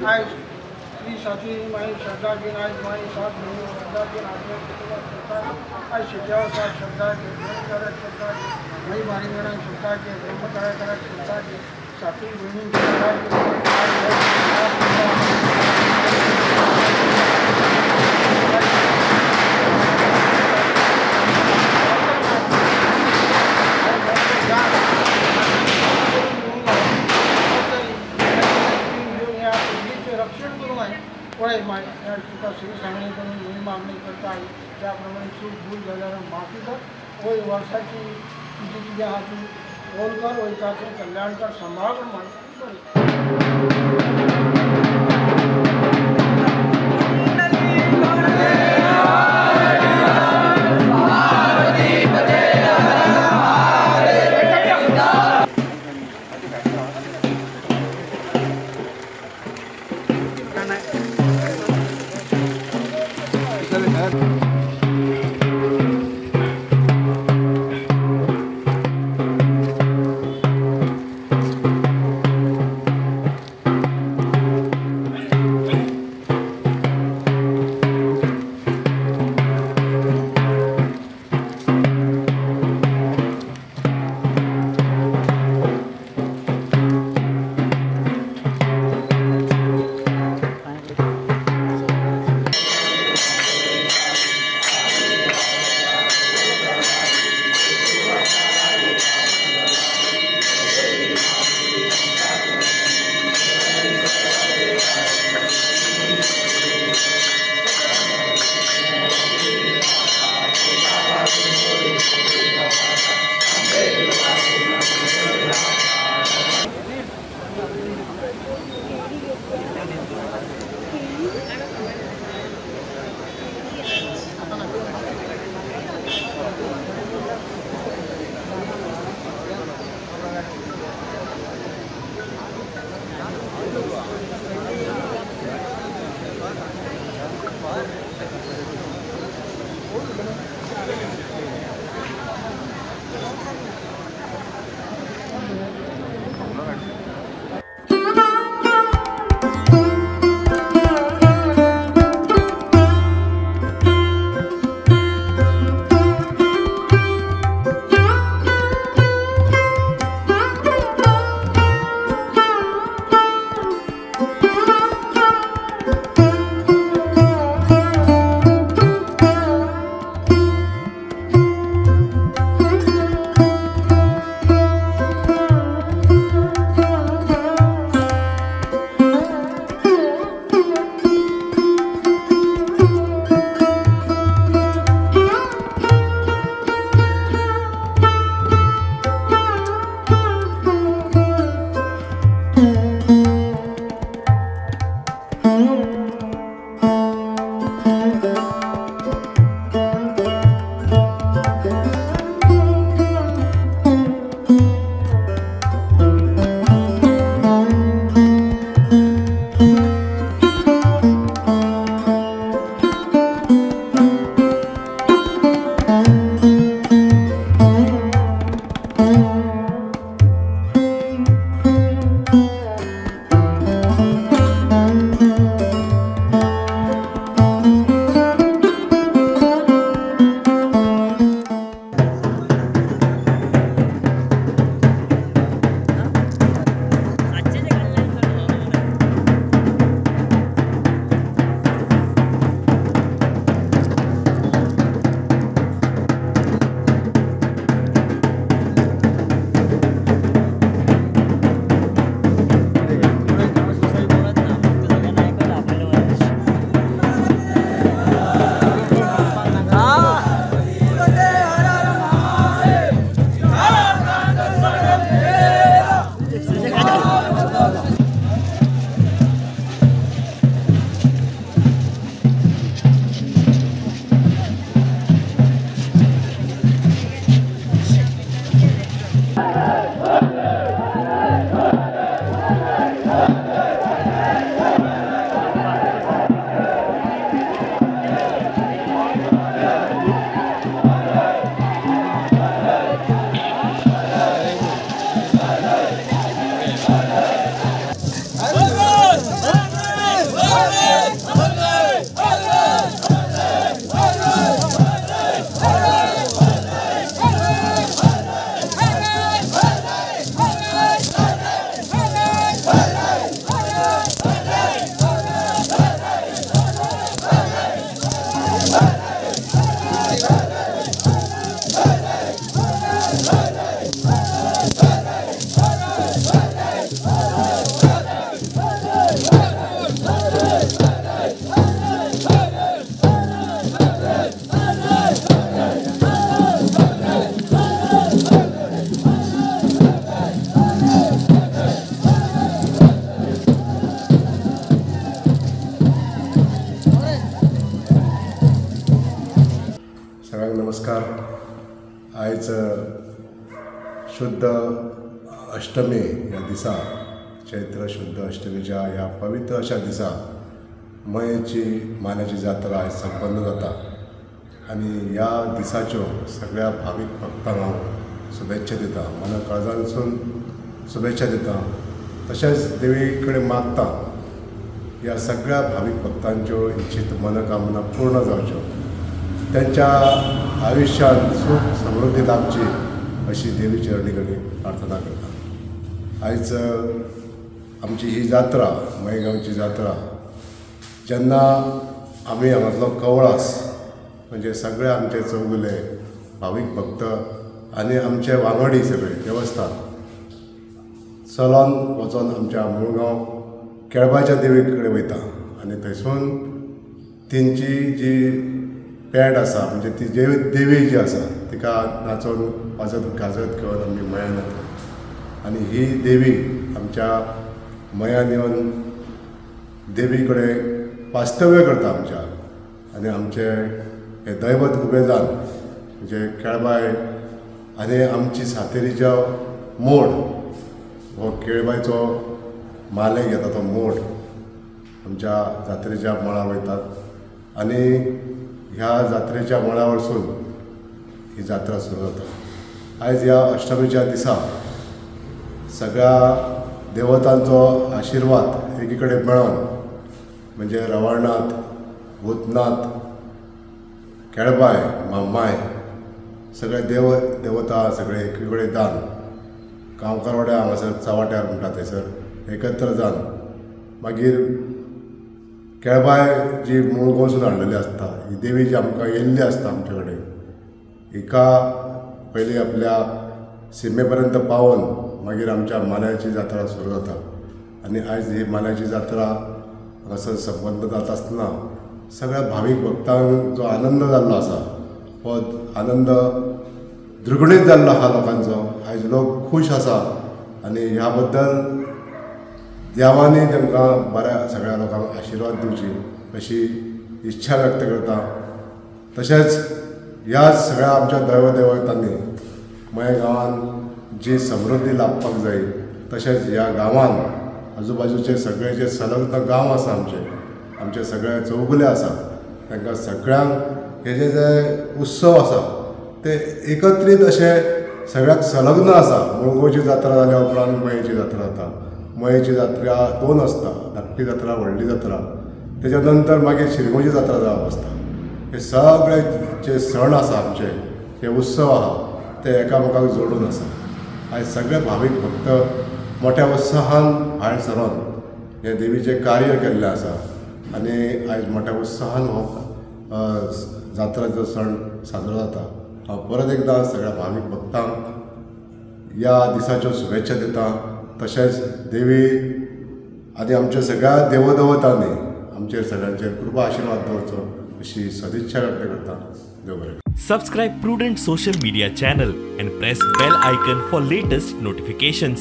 आज श्री साथी माई श्रद्धा की आज माई साथ नहीं श्रद्धा के आदमी श्रद्धा आज शिक्षा साथ श्रद्धा के ब्रह्म श्रद्धा के मई मारी गणा श्रद्धा के ब्रह्म कर श्रद्धा के साथी बहनी श्रद्धा वळे या श्री सांगणे करून मी मागणी करता आहे त्याप्रमाणे चूक भूल झाल्यानं माफी कर वही वर्षाची तुझी तुझ्या हातून ओल कर वही त्याचं कल्याण कर सांभाळ नमस्कार. आयज शुद्ध अष्टमी ह्या दिसा चैत्र शुद्ध अष्टमीच्या ह्या पवित्र अशा दिसा मयेची मानाची जात्रा आयज संपन्न जाता आनी ह्या दिसाच्यो सगळ्या भावीक भक्तांक हांव शुभेच्छा दिता, मन काळजांसून शुभेच्छा दिता. तशेंच देवी कडेन मागता ह्या सगळ्या भावीक भक्तांच्यो इच्छित मनोकामना पूर्ण जावच्यो, त्यांच्या आयुष्यात सुख समृद्धी लाभची अशी देवी चरणी कडेन प्रार्थना करता. आयज आमची ही जात्रा मयगांवची जात्रा जेन्ना आमी हांगातलो कवळास म्हणजे सगळे आमचे चौगुले भावीक भक्त आनी आमचे वांगडी सगळे देवस्थान चलोन वचोन आमच्या मुळगांव केळबाच्या देवी कडेन वयता आनी थंयसून तेंची जी पेड आसा म्हणजे ती देवी जी आसा तिका नाचोन वाजत गाजत घेवन आमी मयान येता आनी ही देवी आमच्या मयान येवन देवी कडेन वास्तव्य करता आमच्या आनी आमचे हे दैवत उबें जावन म्हणजे केळबाय आनी आमची सातेरीच्या मोड हो केळबायचो माले घेता तो मोड आमच्या जात्रेच्या मळार वयतात आनी ह्या जात्रेच्या मळा वरसून ही जात्रा सुरू जाता. आयज ह्या अष्टमीच्या दिसा सगळ्या देवतांचो आशिर्वाद एकी कडेन मेळोन म्हणजे रवळनाथ, भूतनाथ, केळबाय, मामाय सगळे देवता सगळे एकी कडेन जावन गांवकार वाड्यार हांगासर चावाट्यार म्हणटा थंयसर एकत्र जावन मागीर केळबाय जी मूळ गोंयसून हाडलेली आसता ही देवी जी आमकां येयल्ली आसता आमचे कडेन हिका पयलीं आपल्या शिमे पर्यंत पावोवन मागीर आमच्या मानाची जात्रा सुरू जाता आनी आयज ही मानाची जात्रा हांगासर संपन्न जाता आसतना सगळ्या भावीक भक्तांक जो आनंद जाल्लो आसा हो आनंद द्विगुणीत जाल्लो आहा लोकांचो. आयज लोक खूश आसा आनी ह्या बद्दल देवानी तांकां बऱ्या सगळ्या लोकांक आशिर्वाद दिवची अशी इच्छा व्यक्त करता. तशेंच ह्या सगळ्या आमच्या दैवदेवतांनी मये गांवांत जी समृद्धी लाभपाक जाय तशेंच ह्या गांवांत आजूबाजूचे सगळे जे संलग्न गांव आसा आमचे सगळे चौगुले आसा तांकां सगळ्यांक हे जे उत्सव आसा ते एकत्रीत अशे सगळ्याक संलग्न आसा. मुळगांवची जात्रा जाल्या उपरांत मयेची जात्रा जाता. मयेची जात्रा 2 आसता, धाकटी जात्रा व्हडली जात्रा, तेच्या नंतर मागीर शिरगांवची जात्रा जावप आसता. हे सगळे जे सण आसा आमचे जे उत्सव आहा ते एकामेकाक जोडून आसा. आयज सगळे भावीक भक्त मोठ्या उत्साहान भायर सरोन हे देवीचें कार्य केल्लें आसा आनी आयज मोठ्या उत्साहान हो जात्राचो सण साजरो जाता. हांव परत एकदां सगळ्या भावीक भक्तांक ह्या दिसाच्यो शुभेच्छा दिता. तशेंच देवी आनी आमच्या सगळ्या देवदेवतांनी आमचेर सगळ्यांचेर कृपा आशिर्वाद दवरचो अशी सदिच्छा व्यक्त करता. देव बरें. Subscribe Prudent social media channel and press bell icon for latest notifications.